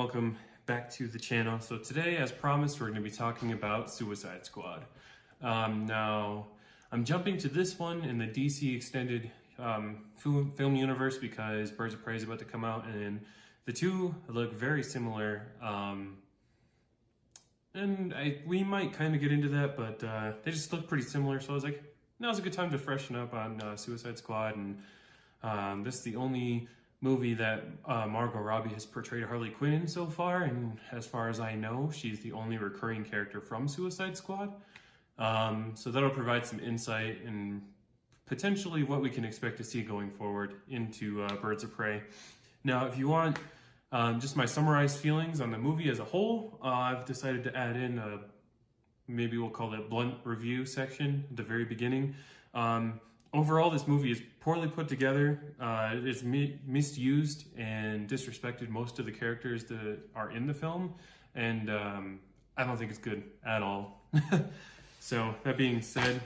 welcome back to the channel. So today, as promised, we're going to be talking about Suicide Squad. Now, I'm jumping to this one in the DC extended film universe because Birds of Prey is about to come out, and the two look very similar. We might kind of get into that, but they just look pretty similar. So I was like, now's a good time to freshen up on Suicide Squad, and this is the only movie that Margot Robbie has portrayed Harley Quinn in so far, and as far as I know, she's the only recurring character from Suicide Squad. So that'll provide some insight and potentially what we can expect to see going forward into Birds of Prey. Now, if you want just my summarized feelings on the movie as a whole, I've decided to add in a, maybe we'll call it blunt review section at the very beginning. Overall, this movie is poorly put together. It's misused and disrespected most of the characters that are in the film, and I don't think it's good at all. So that being said,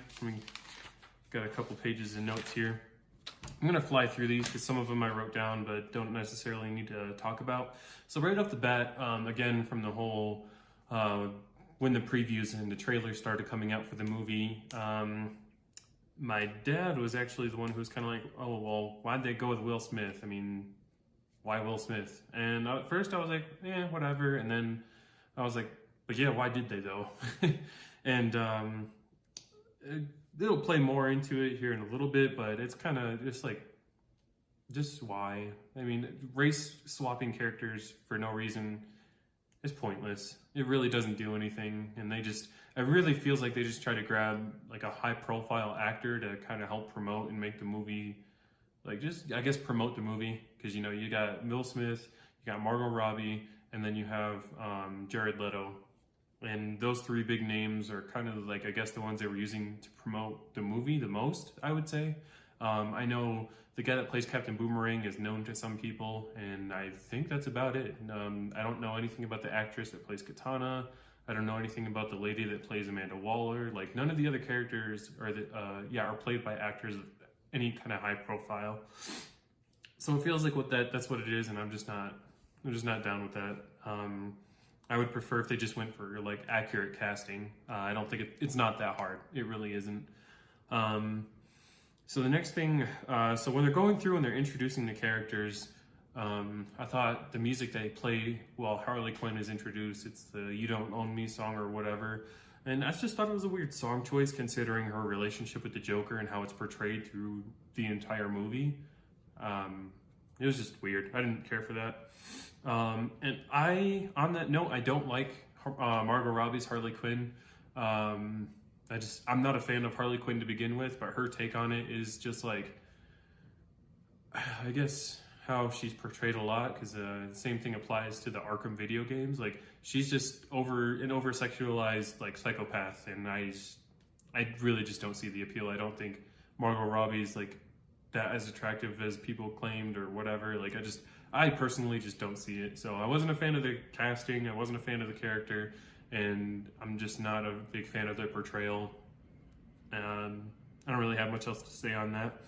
got a couple pages of notes here. I'm gonna fly through these because some of them I wrote down but don't necessarily need to talk about. So right off the bat, again, from the whole when the previews and the trailers started coming out for the movie, my dad was actually the one who was kind of like, oh, well, why'd they go with Will Smith? I mean, why Will Smith? And at first I was like, yeah, whatever. And then I was like, but yeah, why did they though? And it'll play more into it here in a little bit, but it's kind of just like, just why? I mean, race swapping characters for no reason is pointless. It really doesn't do anything, and it really feels like they just try to grab like a high profile actor to kind of help promote and make the movie, like just, I guess, promote the movie. Because, you know, you got Will Smith, you got Margot Robbie, and then you have Jared Leto. And those three big names are kind of like, I guess, the ones they were using to promote the movie the most, I would say. I know the guy that plays Captain Boomerang is known to some people, and I think that's about it. I don't know anything about the actress that plays Katana. I don't know anything about the lady that plays Amanda Waller. Like, none of the other characters are played by actors of any kind of high profile. So it feels like that's what it is, and I'm just not down with that. I would prefer if they just went for like accurate casting. I don't think it's not that hard. It really isn't. So the next thing, so when they're going through and they're introducing the characters, I thought the music they play while Harley Quinn is introduced, it's the "You Don't Own Me" song or whatever, and I just thought it was a weird song choice considering her relationship with the Joker and how it's portrayed through the entire movie. It was just weird. I didn't care for that. And on that note, I don't like Margot Robbie's Harley Quinn. I'm not a fan of Harley Quinn to begin with, but her take on it is just like, I guess, how she's portrayed a lot, because the same thing applies to the Arkham video games. Like, she's just over-sexualized like psychopath, and I really just don't see the appeal. I don't think Margot Robbie's like that as attractive as people claimed or whatever. Like, I personally just don't see it. So I wasn't a fan of the casting, I wasn't a fan of the character, and I'm just not a big fan of their portrayal. I don't really have much else to say on that.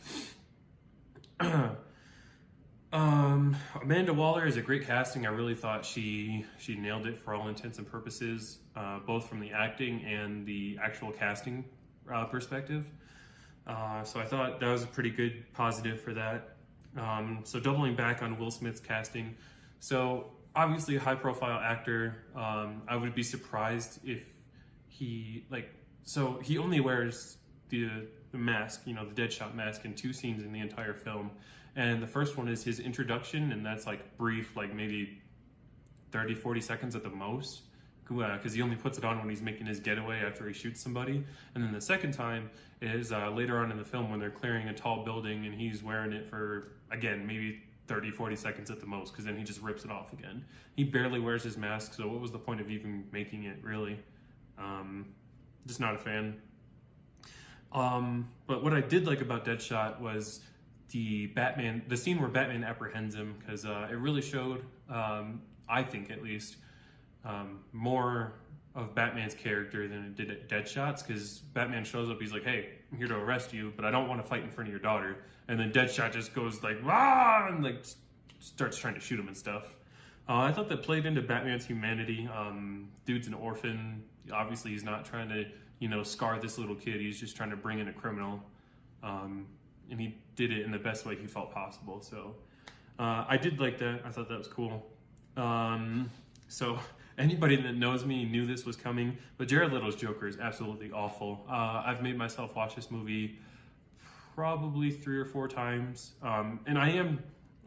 Amanda Waller is a great casting. I really thought she nailed it for all intents and purposes, both from the acting and the actual casting perspective. So I thought that was a pretty good positive for that. So doubling back on Will Smith's casting. So obviously a high profile actor. I would be surprised if he only wears the mask, you know, the Deadshot mask, in 2 scenes in the entire film. And the first one is his introduction, and that's like brief, like maybe 30-40 seconds at the most, because he only puts it on when he's making his getaway after he shoots somebody. And then the second time is later on in the film when they're clearing a tall building, and he's wearing it for, again, maybe 30-40 seconds at the most, because then he just rips it off again. He barely wears his mask, so what was the point of even making it, really? Just not a fan. But what I did like about Deadshot was the scene where Batman apprehends him, because it really showed, I think at least, more of Batman's character than it did at Deadshot's, because Batman shows up, he's like, hey, I'm here to arrest you, but I don't want to fight in front of your daughter. And then Deadshot just goes like, "Rah!" and like starts trying to shoot him and stuff. I thought that played into Batman's humanity. Dude's an orphan. Obviously, he's not trying to, scar this little kid. He's just trying to bring in a criminal. And he did it in the best way he felt possible. So I did like that. I thought that was cool. So anybody that knows me knew this was coming, but Jared Leto's Joker is absolutely awful. I've made myself watch this movie probably 3 or 4 times. And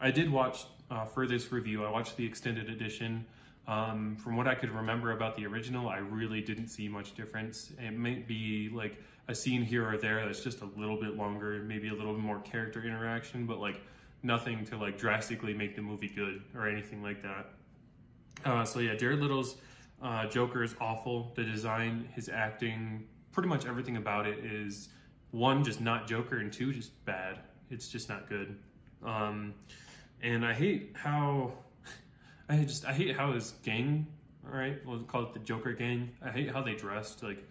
I did watch, for this review, I watched the extended edition. From what I could remember about the original, I really didn't see much difference. It might be like a scene here or there that's just a little bit longer, maybe a little bit more character interaction, but like nothing to like drastically make the movie good or anything like that. So yeah, Jared Leto's Joker is awful. The design, his acting, pretty much everything about it is, 1, just not Joker, and 2, just bad. It's just not good. And I hate how I hate how his gang, all right, we'll call it the Joker gang. I hate how they dressed, like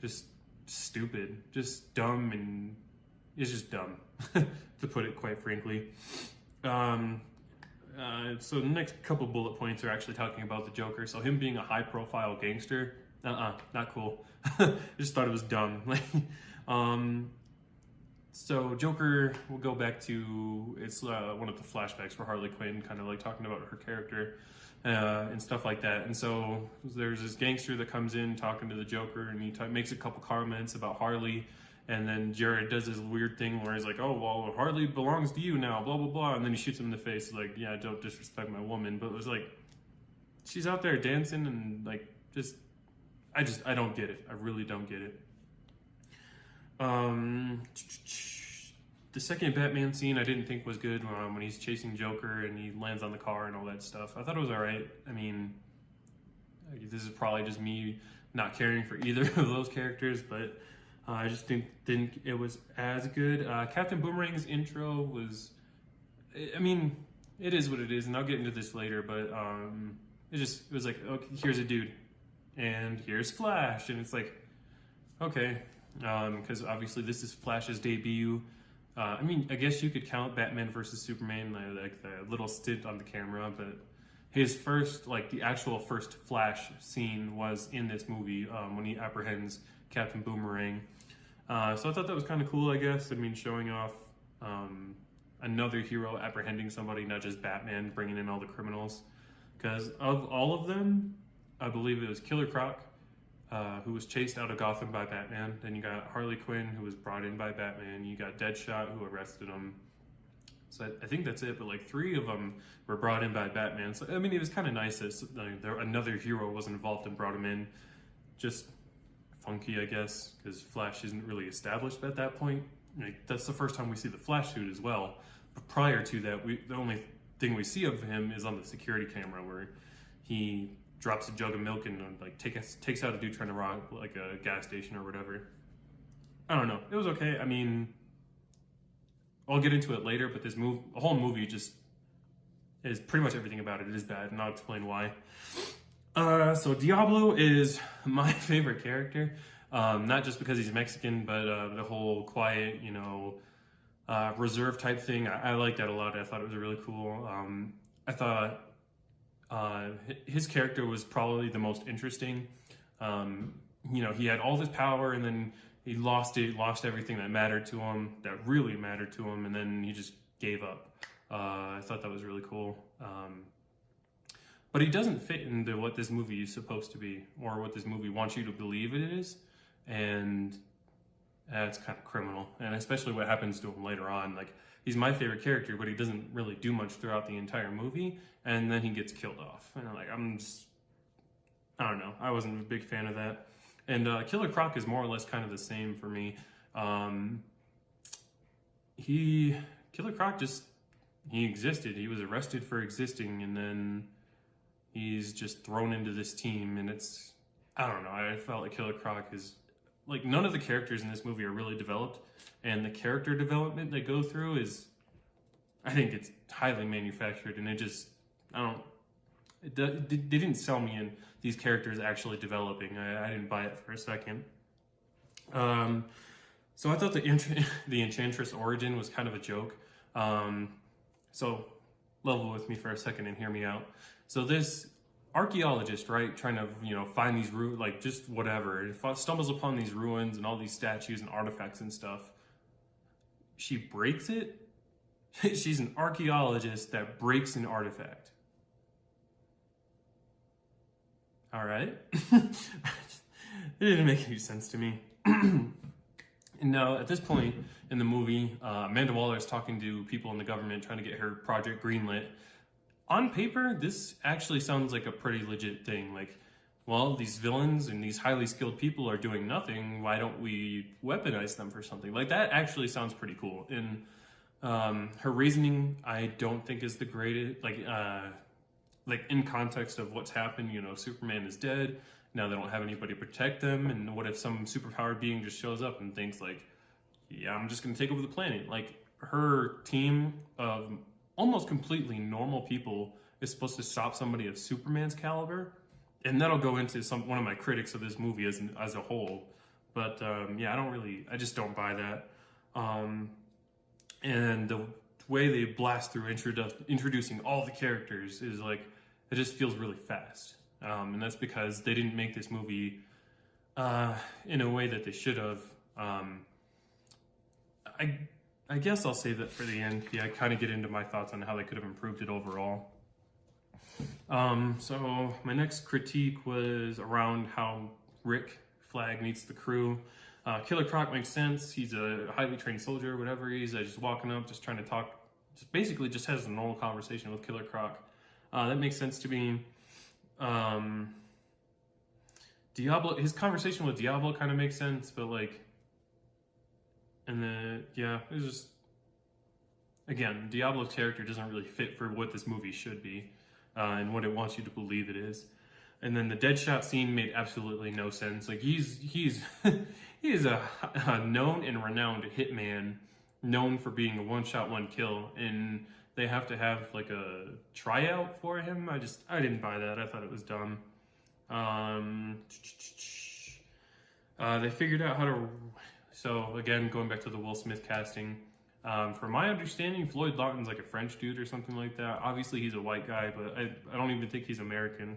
just stupid, just dumb, and it's just dumb, to put it quite frankly. So the next couple bullet points are actually talking about the Joker. So him being a high-profile gangster, not cool. Just thought it was dumb. So Joker, we'll go back to, it's one of the flashbacks for Harley Quinn, kind of like talking about her character and stuff like that. And so there's this gangster that comes in talking to the Joker, and he makes a couple comments about Harley. And then Jared does this weird thing where he's like, oh, well, Harley belongs to you now, blah, blah, blah. And then he shoots him in the face, like, yeah, don't disrespect my woman. But it was like, she's out there dancing and like, I don't get it. I really don't get it. The second Batman scene I didn't think was good when he's chasing Joker and he lands on the car and all that stuff. I thought it was alright. I mean, this is probably just me not caring for either of those characters, but I just didn't think it was as good. Captain Boomerang's intro was, I mean, it is what it is, and I'll get into this later, but it was like, okay, here's a dude, and here's Flash, and it's like, okay, because obviously this is Flash's debut. I mean, I guess you could count Batman versus Superman, like the little stint on the camera, but his first, like the actual first Flash scene was in this movie when he apprehends Captain Boomerang. So I thought that was kind of cool, I guess. I mean, showing off another hero apprehending somebody, not just Batman bringing in all the criminals. Because of all of them, I believe it was Killer Croc, who was chased out of Gotham by Batman. Then you got Harley Quinn, who was brought in by Batman. You got Deadshot, who arrested him. So I think that's it, but like 3 of them were brought in by Batman. So I mean, it was kind of nice that another hero was involved and brought him in. Just funky, I guess, because Flash isn't really established at that point. Like, that's the first time we see the Flash suit as well. But prior to that, the only thing we see of him is on the security camera where he drops a jug of milk and like takes out a dude trying to rob like a gas station or whatever. I don't know. It was okay. I mean, I'll get into it later, but the whole movie just is pretty much everything about it is bad, and I'll explain why. So Diablo is my favorite character, not just because he's Mexican, but the whole quiet, reserve type thing. I like that a lot. I thought it was really cool. I thought his character was probably the most interesting. He had all this power, and then he lost everything that mattered to him, that really mattered to him, and then he just gave up. I thought that was really cool. But he doesn't fit into what this movie is supposed to be, or what this movie wants you to believe it is, and that's kind of criminal. And especially what happens to him later on. Like, he's my favorite character, but he doesn't really do much throughout the entire movie, and then he gets killed off. And I don't know. I wasn't a big fan of that. And Killer Croc is more or less kind of the same for me. Killer Croc he existed. He was arrested for existing, and then he's just thrown into this team, and I don't know. I felt like Killer Croc is, like, none of the characters in this movie are really developed, and the character development they go through I think it's highly manufactured, and they didn't sell me in these characters actually developing. I didn't buy it for a second. So I thought the Enchantress origin was kind of a joke. So level with me for a second and hear me out. So this archaeologist, right, trying to, find these like just whatever, stumbles upon these ruins and all these statues and artifacts and stuff. She breaks it. She's an archaeologist that breaks an artifact. All right. It didn't make any sense to me. And now, at this point in the movie, Amanda Waller is talking to people in the government trying to get her project greenlit. On paper, this actually sounds like a pretty legit thing. Like, well, these villains and these highly skilled people are doing nothing. Why don't we weaponize them for something? Like, that actually sounds pretty cool. And her reasoning, I don't think is the greatest. Like in context of what's happened, Superman is dead. Now they don't have anybody to protect them. And what if some superpowered being just shows up and thinks like, yeah, I'm just going to take over the planet. Like, her team of almost completely normal people is supposed to stop somebody of Superman's caliber. And that'll go into one of my critics of this movie as a whole. But yeah, I just don't buy that. And the way they blast through introducing all the characters is like, it just feels really fast. And that's because they didn't make this movie in a way that they should have. I guess I'll save that for the end. Yeah, I kind of get into my thoughts on how they could have improved it overall. So my next critique was around how Rick Flag meets the crew. Killer Croc makes sense. He's a highly trained soldier, whatever he is, just walking up, just trying to talk, basically just has a normal conversation with Killer Croc. That makes sense to me. Diablo, his conversation with Diablo kind of makes sense, but like, and then, yeah, it was just, again, Diablo's character doesn't really fit for what this movie should be, and what it wants you to believe it is. And then the Deadshot scene made absolutely no sense. Like, he's he is a known and renowned hitman, known for being a one-shot, one-kill, and they have to have like a tryout for him. I didn't buy that. I thought it was dumb. They figured out how to. So again, going back to the Will Smith casting, from my understanding, Floyd Lawton's like a French dude or something like that. Obviously, he's a white guy, but I don't even think he's American,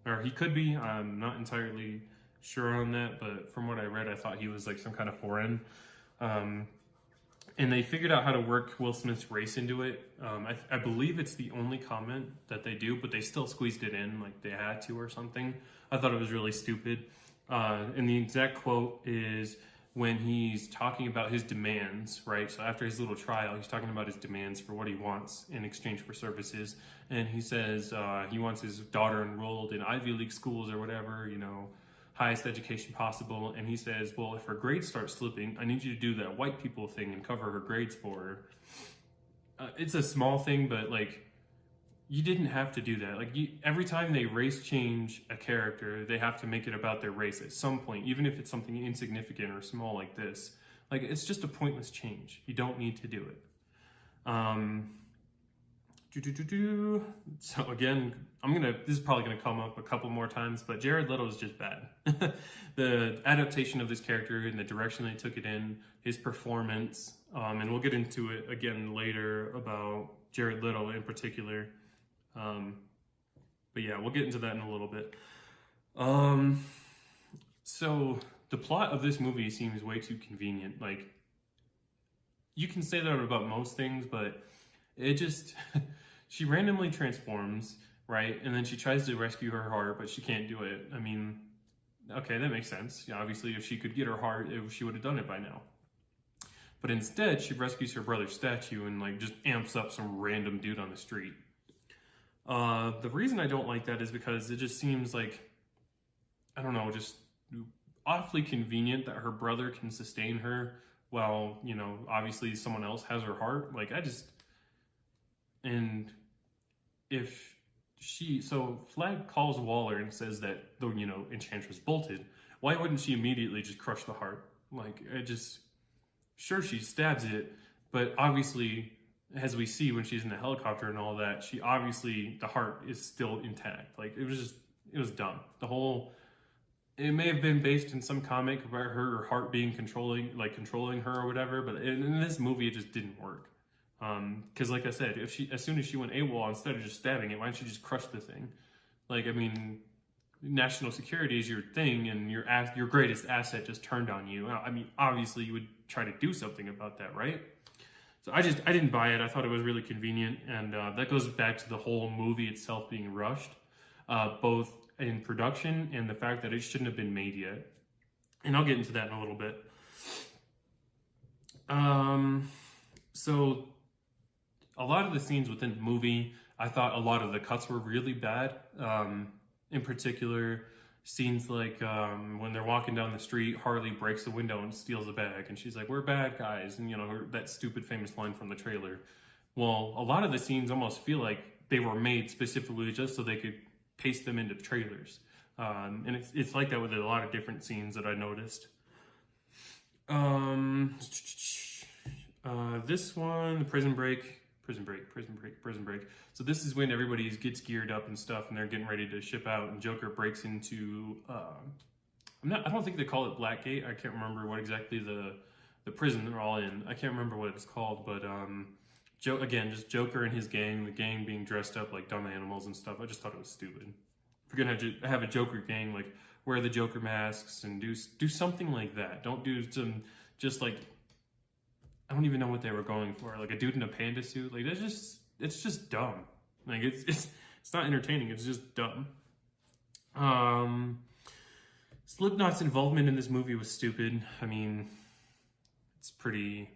or he could be. I'm not entirely sure on that, but from what I read, I thought he was like some kind of foreign. And they figured out how to work Will Smith's race into it. I believe it's the only comment that they do, but they still squeezed it in like they had to or something. I thought it was really stupid. And the exact quote is when he's talking about his demands, right? So after his little trial, he's talking about his demands for what he wants in exchange for services. And he says he wants his daughter enrolled in Ivy League schools or whatever, highest education possible. And he says, well, if her grades start slipping, I need you to do that white people thing and cover her grades for her. It's a small thing, but like, you didn't have to do that. Like, every time they race change a character, they have to make it about their race at some point, even if it's something insignificant or small like this. Like, it's just a pointless change. You don't need to do it. So again, this is probably gonna come up a couple more times, but Jared Leto is just bad. The adaptation of this character and the direction they took it in, his performance, and we'll get into it again later about Jared Leto in particular. But yeah, we'll get into that in a little bit. So the plot of this movie seems way too convenient. Like, you can say that about most things, but it just, she randomly transforms, right? And then she tries to rescue her heart, but she can't do it. I mean, okay, that makes sense. Yeah, obviously, if she could get her heart, she would have done it by now. But instead, she rescues her brother's statue and like just amps up some random dude on the street. The reason I don't like that is because it just seems like, I don't know, just awfully convenient that her brother can sustain her while, obviously someone else has her heart. Like, and if so Flag calls Waller and says that the, Enchantress bolted. Why wouldn't she immediately just crush the heart? Like, sure, she stabs it, but obviously, as we see when she's in the helicopter and all that, the heart is still intact. Like, it was dumb. It may have been based in some comic about her heart being controlling her or whatever, but in this movie, it just didn't work. Because like I said, if she, as soon as she went AWOL, instead of just stabbing it, why didn't she just crush the thing? Like, I mean, national security is your thing, and your greatest asset just turned on you. I mean, obviously you would try to do something about that, right? So I didn't buy it. I thought it was really convenient, and that goes back to the whole movie itself being rushed, both in production and the fact that it shouldn't have been made yet. And I'll get into that in a little bit. So a lot of the scenes within the movie, I thought a lot of the cuts were really bad. In particular, scenes like when they're walking down the street, Harley breaks the window and steals a bag, and she's like, "We're bad guys," and that stupid famous line from the trailer. Well, a lot of the scenes almost feel like they were made specifically just so they could paste them into the trailers, and it's like that with a lot of different scenes that I noticed. This one, the prison break. So this is when everybody gets geared up and stuff, and they're getting ready to ship out, and Joker breaks into, I don't think they call it Blackgate. I can't remember what exactly the prison they're all in. I can't remember what it's called, but just Joker and his gang, the gang being dressed up like dumb animals and stuff. I just thought it was stupid. If you're gonna have a Joker gang, like wear the Joker masks and do something like that. Don't do some just like, I don't even know what they were going for. Like a dude in a panda suit. Like it's just dumb. Like it's not entertaining. It's just dumb. Slipknot's involvement in this movie was stupid. I mean, it's pretty.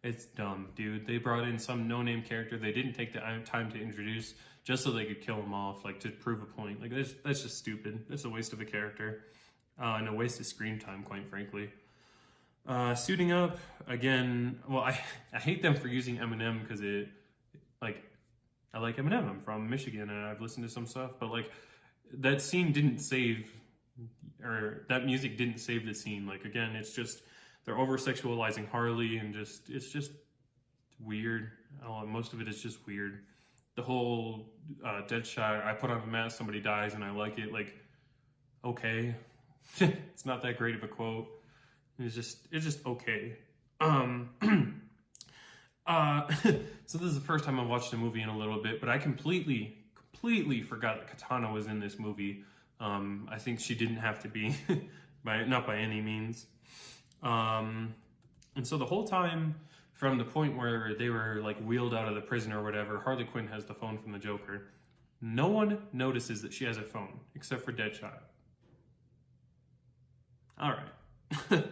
It's dumb, dude. They brought in some no-name character they didn't take the time to introduce just so they could kill him off, like to prove a point. Like that's just stupid. That's a waste of a character, and a waste of screen time, quite frankly. Suiting up again. Well, I hate them for using Eminem because I like Eminem. I'm from Michigan and I've listened to some stuff, but like that scene didn't save, or that music didn't save the scene. Like again, it's just they're over sexualizing Harley and it's just weird. Most of it is just weird. The whole Deadshot, I put on a mask, somebody dies, and I like it. Like, okay, it's not that great of a quote. It's just okay. So this is the first time I watched a movie in a little bit, but I completely forgot that Katana was in this movie. I think she didn't have to be, not by any means. And so the whole time, from the point where they were like wheeled out of the prison or whatever, Harley Quinn has the phone from the Joker. No one notices that she has a phone, except for Deadshot. All right.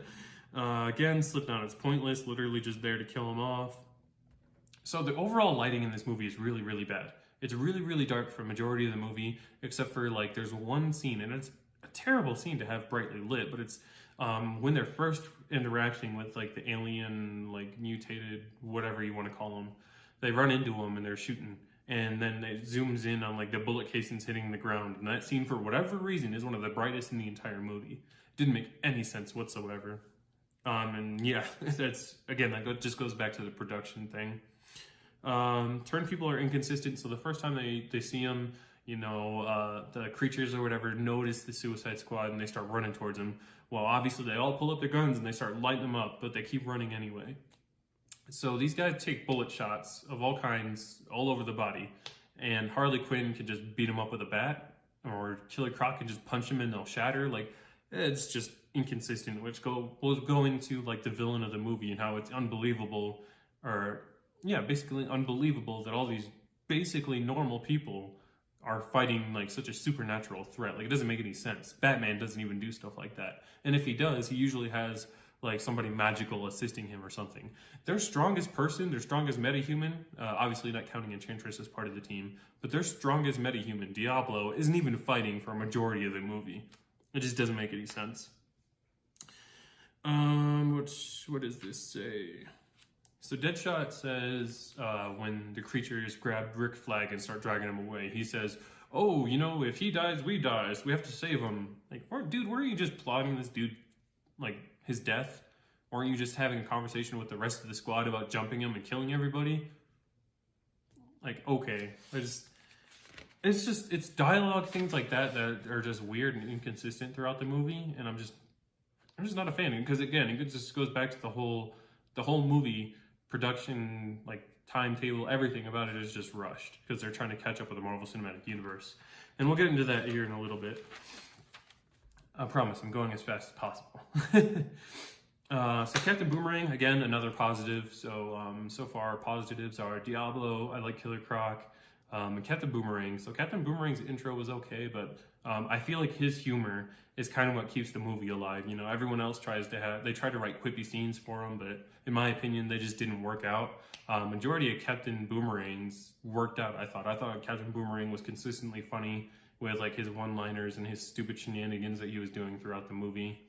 Again, Slipknot is pointless, literally just there to kill him off. So the overall lighting in this movie is really, really bad. It's really, really dark for a majority of the movie, except for like there's one scene, and it's a terrible scene to have brightly lit, but it's when they're first interacting with like the alien, like mutated, whatever you want to call them. They run into them and they're shooting, and then it zooms in on like the bullet casings hitting the ground, and that scene for whatever reason is one of the brightest in the entire movie. Didn't make any sense whatsoever. And yeah, that's again, that just goes back to the production thing. Turn people are inconsistent. So the first time they see him, the creatures or whatever notice the Suicide Squad and they start running towards him. Well, obviously they all pull up their guns and they start lighting them up, but they keep running anyway. So these guys take bullet shots of all kinds all over the body, and Harley Quinn can just beat them up with a bat, or Killer Croc can just punch them and they'll shatter. Like, it's just inconsistent, which we'll go into like the villain of the movie and how it's unbelievable, or yeah, basically unbelievable that all these basically normal people are fighting like such a supernatural threat. Like, it doesn't make any sense. Batman doesn't even do stuff like that, and if he does, he usually has like somebody magical assisting him or something. Their strongest person, their strongest metahuman, obviously not counting Enchantress as part of the team, but their strongest metahuman, Diablo, isn't even fighting for a majority of the movie. It just doesn't make any sense. What does this say? So Deadshot says when the creatures grab Rick Flag and start dragging him away, he says, "Oh, if he dies, we die. So we have to save him." Like, dude, weren't you just plotting this dude, like, his death? Weren't you just having a conversation with the rest of the squad about jumping him and killing everybody? Like, okay, it's dialogue, things like that are just weird and inconsistent throughout the movie, and I'm just not a fan. Because again, it just goes back to the whole movie production, like timetable, everything about it is just rushed because they're trying to catch up with the Marvel Cinematic Universe. And we'll get into that here in a little bit. I promise I'm going as fast as possible. So Captain Boomerang, again, another positive. So far positives are Diablo, I like Killer Croc, and Captain Boomerang. So Captain Boomerang's intro was okay, but I feel like his humor is kind of what keeps the movie alive. You know, everyone else try to write quippy scenes for him, but in my opinion, they just didn't work out. Majority of Captain Boomerang's worked out, I thought Captain Boomerang was consistently funny with like his one-liners and his stupid shenanigans that he was doing throughout the movie.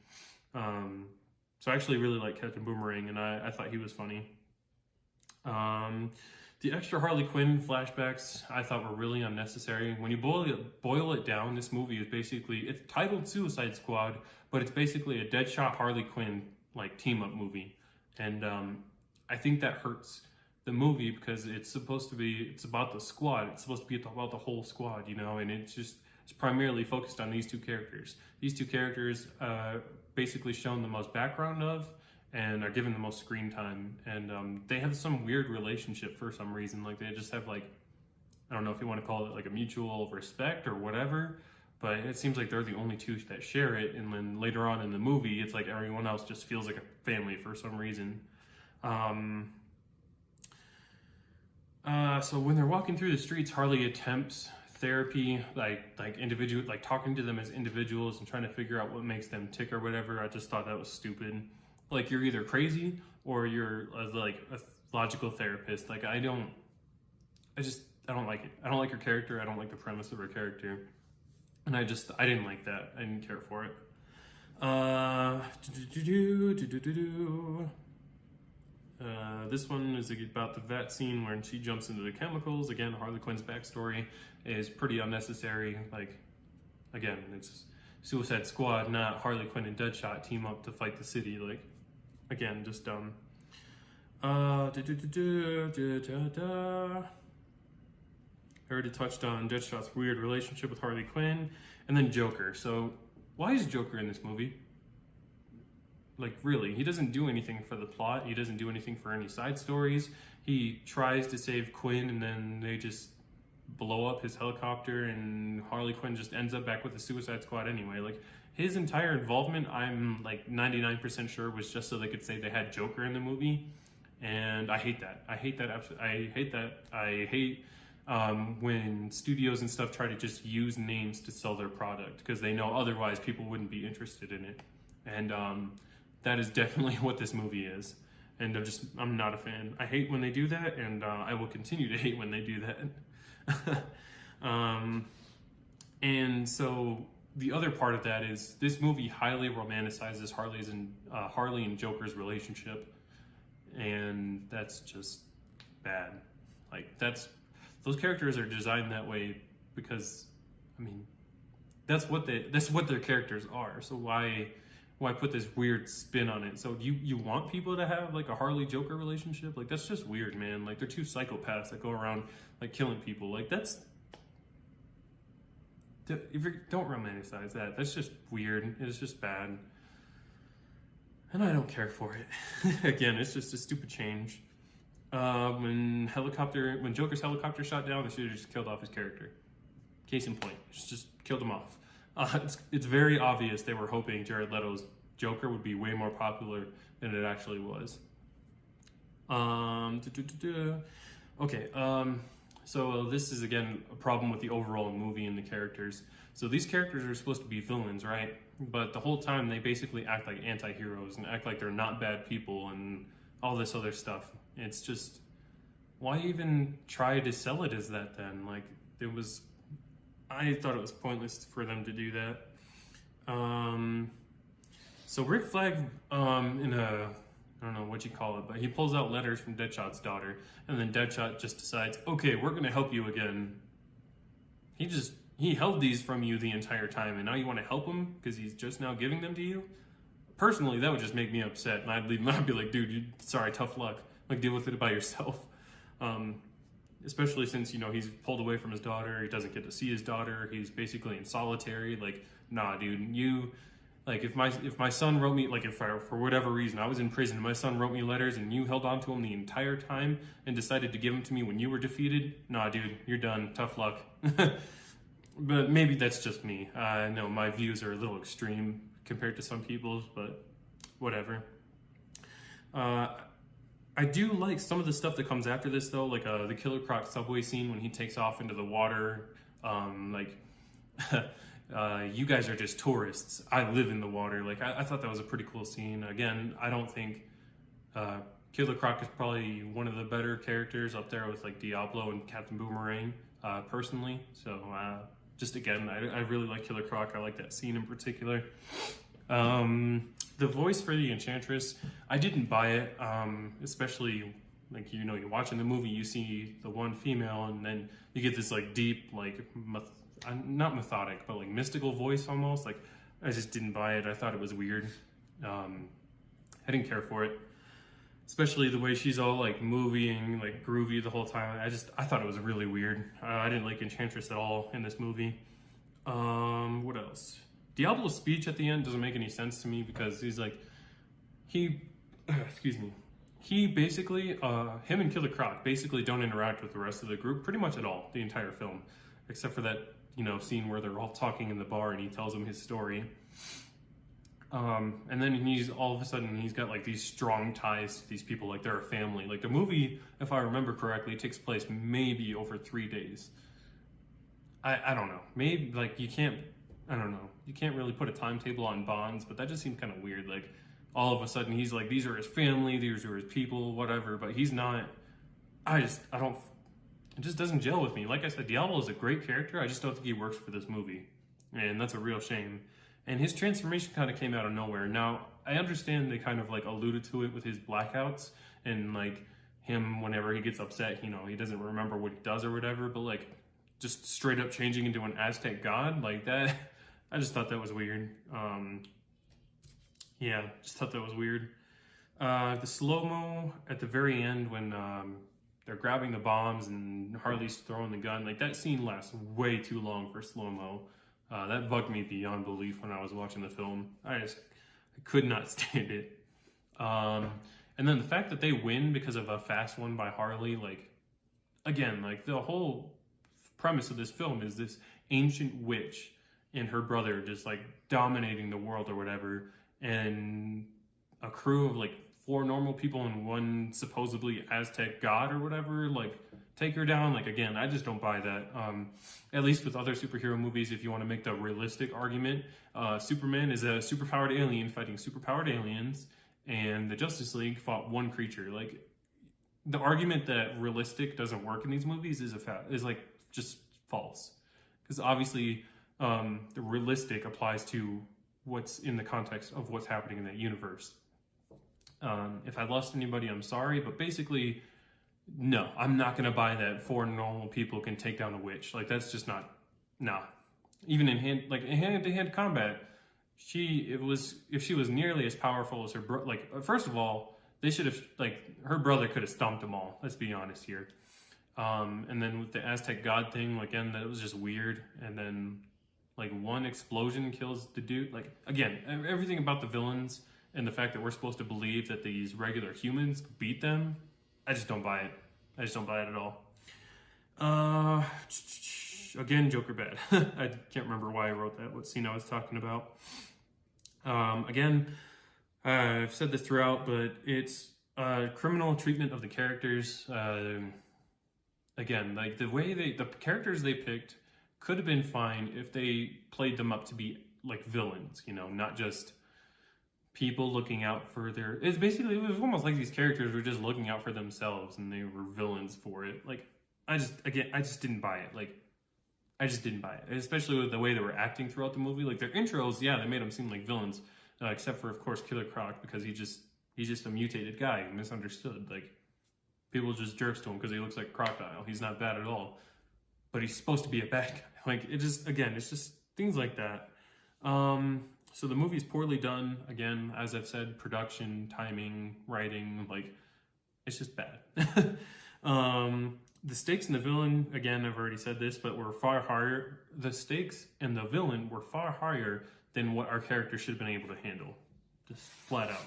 So I actually really like Captain Boomerang, and I thought he was funny. The extra Harley Quinn flashbacks I thought were really unnecessary. When you boil it down, this movie is basically, it's titled Suicide Squad, but it's basically a Deadshot Harley Quinn like team-up movie. And I think that hurts the movie because it's about the squad. It's supposed to be about the whole squad, you know, and it's primarily focused on these two characters. These two characters basically shown the most background of and are given the most screen time, and they have some weird relationship for some reason. Like they just have like, I don't know if you want to call it like a mutual respect or whatever, but it seems like they're the only two that share it. And then later on in the movie, it's like everyone else just feels like a family for some reason. So when they're walking through the streets, Harley attempts therapy, like talking to them as individuals and trying to figure out what makes them tick or whatever. I just thought that was stupid. Like you're either crazy or you're like a logical therapist. Like I don't like it. I don't like her character. I don't like the premise of her character, and I didn't like that. I didn't care for it. This one is about the vet scene where she jumps into the chemicals. Again, Harley Quinn's backstory is pretty unnecessary. Like, again, it's Suicide Squad, not Harley Quinn and Deadshot team up to fight the city. Like, again, just dumb. I already touched on Deadshot's weird relationship with Harley Quinn, and then Joker. So, why is Joker in this movie? Like, really, he doesn't do anything for the plot. He doesn't do anything for any side stories. He tries to save Quinn, and then they just blow up his helicopter, and Harley Quinn just ends up back with the Suicide Squad anyway. Like, his entire involvement, I'm like 99% sure, was just so they could say they had Joker in the movie, and I hate that. I hate when studios and stuff try to just use names to sell their product because they know otherwise people wouldn't be interested in it. And that is definitely what this movie is. And I'm not a fan. I hate when they do that, and I will continue to hate when they do that. And so the other part of that is this movie highly romanticizes Harley and Joker's relationship, and that's just bad. Like those characters are designed that way because, I mean, that's what their characters are. So why put this weird spin on it? So you want people to have like a Harley Joker relationship? Like that's just weird, man. Like they're two psychopaths that go around like killing people. Like don't romanticize that. That's just weird. It's just bad. And I don't care for it. Again, it's just a stupid change. When Joker's helicopter shot down, they should have just killed off his character. Case in point, just killed him off. It's very obvious they were hoping Jared Leto's Joker would be way more popular than it actually was. Okay, so this is again a problem with the overall movie and the characters. So these characters are supposed to be villains, right? But the whole time they basically act like anti-heroes and act like they're not bad people and all this other stuff. It's just, why even try to sell it as that then? Like, I thought it was pointless for them to do that. So Rick Flag, I don't know what you call it, but he pulls out letters from Deadshot's daughter, and then Deadshot just decides, okay, we're gonna help you again. He held these from you the entire time, and now you want to help him because he's just now giving them to you? Personally, that would just make me upset, and I'd be like, dude, sorry, tough luck. Like, deal with it by yourself. Especially since, he's pulled away from his daughter, he doesn't get to see his daughter, he's basically in solitary. Like, nah, dude, Like if my son wrote me, like if I, for whatever reason I was in prison and my son wrote me letters and you held on to them the entire time and decided to give them to me when you were defeated, nah, dude, you're done. Tough luck. But maybe that's just me. I know my views are a little extreme compared to some people's, but whatever. I do like some of the stuff that comes after this, though, like the Killer Croc subway scene when he takes off into the water. Like, you guys are just tourists. I live in the water. Like, I thought that was a pretty cool scene. Again, I don't think Killer Croc is probably one of the better characters up there with like Diablo and Captain Boomerang, personally. So, just again, I really like Killer Croc. I like that scene in particular. The voice for the Enchantress, I didn't buy it, especially like, you know, you're watching the movie, you see the one female, and then you get this like deep, like not methodic, but like mystical voice almost. Like, I just didn't buy it. I thought it was weird. I didn't care for it, especially the way she's all like moving, like groovy the whole time. I thought it was really weird. I didn't like Enchantress at all in this movie. What else? Diablo's speech at the end doesn't make any sense to me because he's like, excuse me, he basically, him and Killer Croc basically don't interact with the rest of the group pretty much at all, the entire film, except for that, you know, scene where they're all talking in the bar and he tells them his story. And then he's, all of a sudden, he's got like these strong ties to these people, like they're a family. Like the movie, if I remember correctly, takes place maybe over 3 days. I don't know, maybe like I don't know. You can't really put a timetable on bonds, but that just seemed kind of weird. Like, all of a sudden, he's like, these are his family, these are his people, whatever, but he's not. It just doesn't gel with me. Like I said, Diablo is a great character. I just don't think he works for this movie. And that's a real shame. And his transformation kind of came out of nowhere. Now, I understand they kind of like alluded to it with his blackouts and like him whenever he gets upset, you know, he doesn't remember what he does or whatever, but like just straight up changing into an Aztec god like that. I just thought that was weird. Yeah, just thought that was weird. The slow-mo at the very end when they're grabbing the bombs and Harley's throwing the gun, like that scene lasts way too long for slow-mo. That bugged me beyond belief when I was watching the film. I could not stand it. And then the fact that they win because of a fast one by Harley, like, again, like the whole premise of this film is this ancient witch and her brother just like dominating the world or whatever, and a crew of like 4 normal people and one supposedly Aztec god or whatever, like take her down. Like, again, I just don't buy that. At least with other superhero movies, if you want to make the realistic argument, Superman is a superpowered alien fighting superpowered aliens, and the Justice League fought one creature. Like, the argument that realistic doesn't work in these movies is like just false, because obviously the realistic applies to what's in the context of what's happening in that universe. If I lost anybody, I'm sorry, but basically, no, I'm not going to buy that 4 normal people can take down a witch. Like, that's just not, nah. Even in hand-to-hand combat, if she was nearly as powerful as her brother, like, first of all, they should have, like, her brother could have stomped them all, let's be honest here. And then with the Aztec god thing, again, that was just weird, and then like one explosion kills the dude. Like, again, everything about the villains and the fact that we're supposed to believe that these regular humans beat them, I just don't buy it. I just don't buy it at all. Again, Joker bad. I can't remember why I wrote that, what scene I was talking about. Again, I've said this throughout, but it's criminal treatment of the characters. Again, like the characters they picked could have been fine if they played them up to be like villains, you know, not just people looking out for their, it was almost like these characters were just looking out for themselves and they were villains for it. Like, I just didn't buy it. Like, I just didn't buy it, especially with the way they were acting throughout the movie. Like, their intros, yeah, they made them seem like villains, except for, of course, Killer Croc, because he's just a mutated guy, misunderstood. Like, people just jerks to him because he looks like a crocodile. He's not bad at all, but he's supposed to be a bad guy. Like, it's just things like that. So the movie's poorly done. Again, as I've said, production, timing, writing, like, it's just bad. The stakes and the villain, again, I've already said this, but were far higher. The stakes and the villain were far higher than what our character should have been able to handle, just flat out.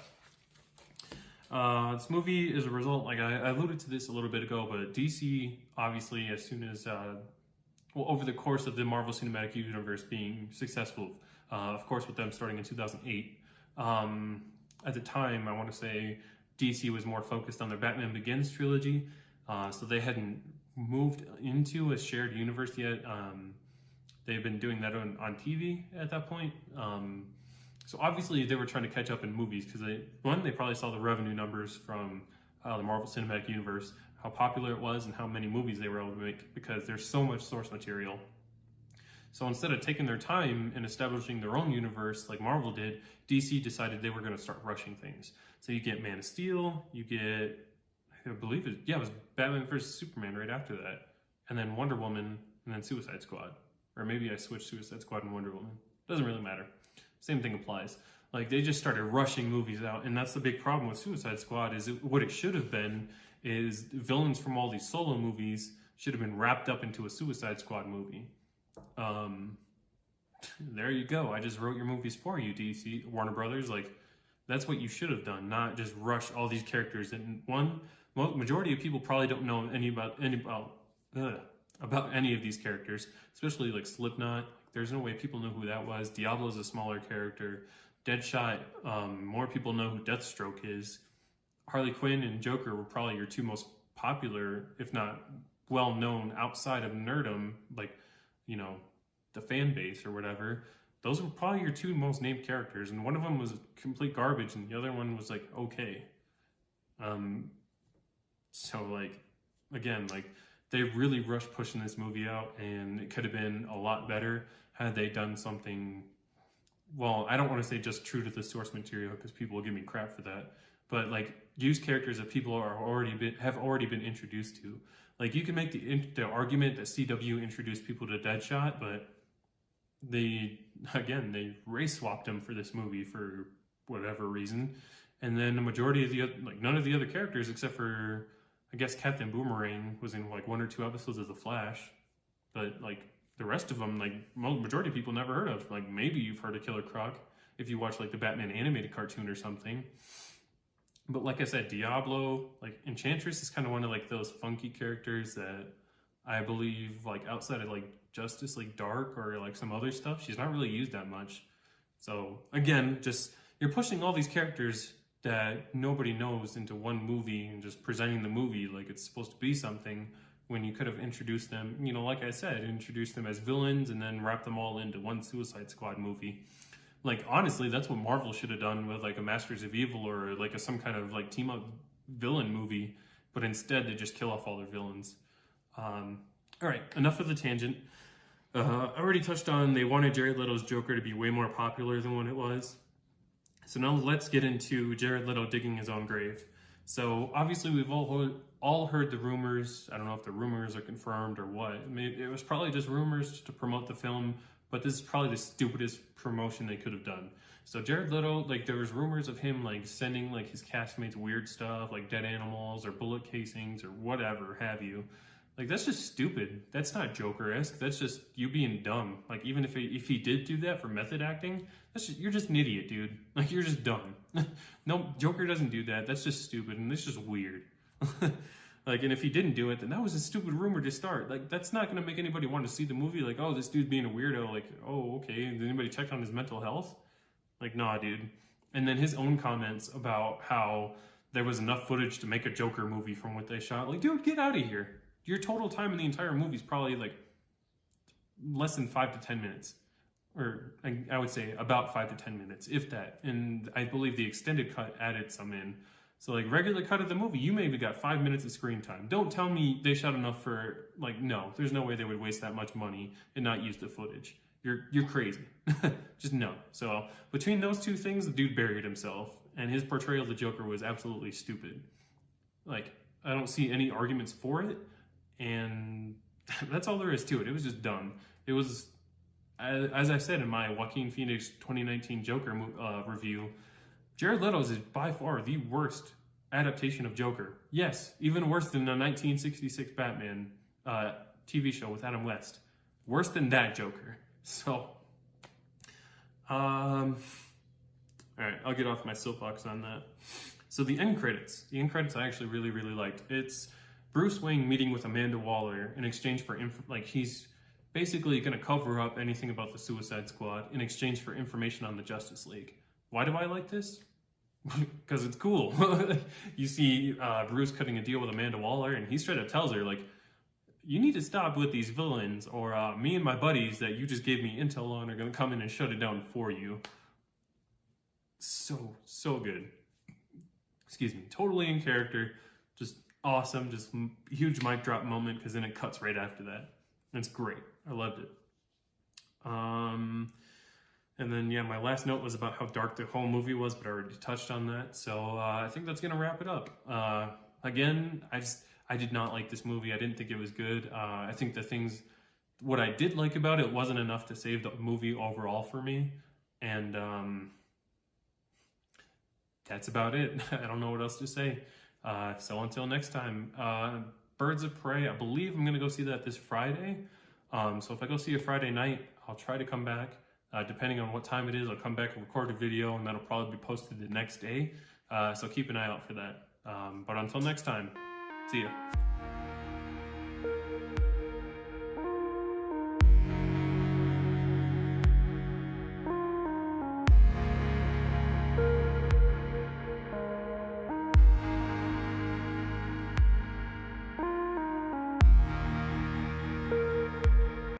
This movie is a result, like I alluded to this a little bit ago, but DC, obviously, as soon as, over the course of the Marvel Cinematic Universe being successful, of course, with them starting in 2008, at the time, I want to say DC was more focused on their Batman Begins trilogy, so they hadn't moved into a shared universe yet. They've been doing that on TV at that point. So obviously they were trying to catch up in movies because they probably saw the revenue numbers from the Marvel Cinematic Universe, how popular it was and how many movies they were able to make because there's so much source material. So instead of taking their time and establishing their own universe like Marvel did, DC decided they were going to start rushing things. So you get Man of Steel, you get, I believe it was Batman vs. Superman right after that, and then Wonder Woman, and then Suicide Squad. Or maybe I switched Suicide Squad and Wonder Woman. Doesn't really matter. Same thing applies. Like, they just started rushing movies out, and that's the big problem with Suicide Squad, is what it should have been is villains from all these solo movies should have been wrapped up into a Suicide Squad movie. There you go. I just wrote your movies for you, DC, Warner Brothers. Like, that's what you should have done, not just rush all these characters. And majority of people probably don't know about any of these characters, especially like Slipknot. There's no way people know who that was. Diablo's a smaller character. Deadshot, more people know who Deathstroke is. Harley Quinn and Joker were probably your two most popular, if not well-known outside of nerdom, like, you know, the fan base or whatever. Those were probably your two most named characters, and one of them was complete garbage, and the other one was, like, okay. So, like, again, like, they really rushed pushing this movie out, and it could have been a lot better had they done something, well, I don't want to say just true to the source material, because people will give me crap for that, but, like, use characters that people have already been introduced to. Like, you can make the argument that CW introduced people to Deadshot, but they race swapped him for this movie for whatever reason. And then the majority of none of the other characters except for, I guess, Captain Boomerang was in like 1 or 2 episodes of The Flash. But like the rest of them, like majority of people never heard of. Like maybe you've heard of Killer Croc if you watch like the Batman animated cartoon or something. But like I said, Diablo, like Enchantress is kind of one of like those funky characters that I believe like outside of like Justice League Dark or like some other stuff, she's not really used that much. So again, just you're pushing all these characters that nobody knows into one movie and just presenting the movie like it's supposed to be something when you could have introduced them, you know, like I said, introduced them as villains and then wrap them all into one Suicide Squad movie. Like, honestly, that's what Marvel should have done with, like, a Masters of Evil or, like, some kind of, like, team-up villain movie. But instead, they just kill off all their villains. All right, enough of the tangent. I already touched on they wanted Jared Leto's Joker to be way more popular than what it was. So now let's get into Jared Leto digging his own grave. So, obviously, we've all heard the rumors. I don't know if the rumors are confirmed or what. I mean, it was probably just rumors to promote the film. But this is probably the stupidest promotion they could have done. So Jared Leto, like there was rumors of him like sending like his castmates weird stuff, like dead animals or bullet casings or whatever have you. Like that's just stupid. That's not Joker-esque. That's just you being dumb. Like even if he did do that for method acting, you're just an idiot, dude. Like you're just dumb. No, Joker doesn't do that. That's just stupid and it's just weird. Like, and if he didn't do it, then that was a stupid rumor to start. Like, that's not going to make anybody want to see the movie. Like, oh, this dude's being a weirdo. Like, oh, okay. Did anybody check on his mental health? Like, nah, dude. And then his own comments about how there was enough footage to make a Joker movie from what they shot. Like, dude, get out of here. Your total time in the entire movie is probably, like, less than 5 to 10 minutes. Or, I would say about 5 to 10 minutes, if that. And I believe the extended cut added some in. So, like, regular cut of the movie, you maybe got 5 minutes of screen time. Don't tell me they shot enough for, like, no. There's no way they would waste that much money and not use the footage. You're crazy. Just no. So, between those two things, the dude buried himself. And his portrayal of the Joker was absolutely stupid. Like, I don't see any arguments for it. And that's all there is to it. It was just dumb. It was, as I said in my Joaquin Phoenix 2019 Joker review, Jared Leto's is by far the worst adaptation of Joker. Yes, even worse than the 1966 Batman TV show with Adam West. Worse than that Joker. So, All right, I'll get off my soapbox on that. So the end credits. The end credits I actually really, really liked. It's Bruce Wayne meeting with Amanda Waller in exchange for, he's basically going to cover up anything about the Suicide Squad in exchange for information on the Justice League. Why do I like this? Because it's cool. You see Bruce cutting a deal with Amanda Waller, and he straight up tells her, like, you need to stop with these villains, or me and my buddies that you just gave me intel on are going to come in and shut it down for you. So good. Excuse me. Totally in character. Just awesome. Just huge mic drop moment, because then it cuts right after that. It's great. I loved it. And then, yeah, my last note was about how dark the whole movie was, but I already touched on that. So I think that's going to wrap it up. Again, I did not like this movie. I didn't think it was good. I think what I did like about it wasn't enough to save the movie overall for me. And that's about it. I don't know what else to say. So until next time, Birds of Prey, I believe I'm going to go see that this Friday. So if I go see it Friday night, I'll try to come back. Depending on what time it is, I'll come back and record a video, and that'll probably be posted the next day. So keep an eye out for that. But until next time, see ya.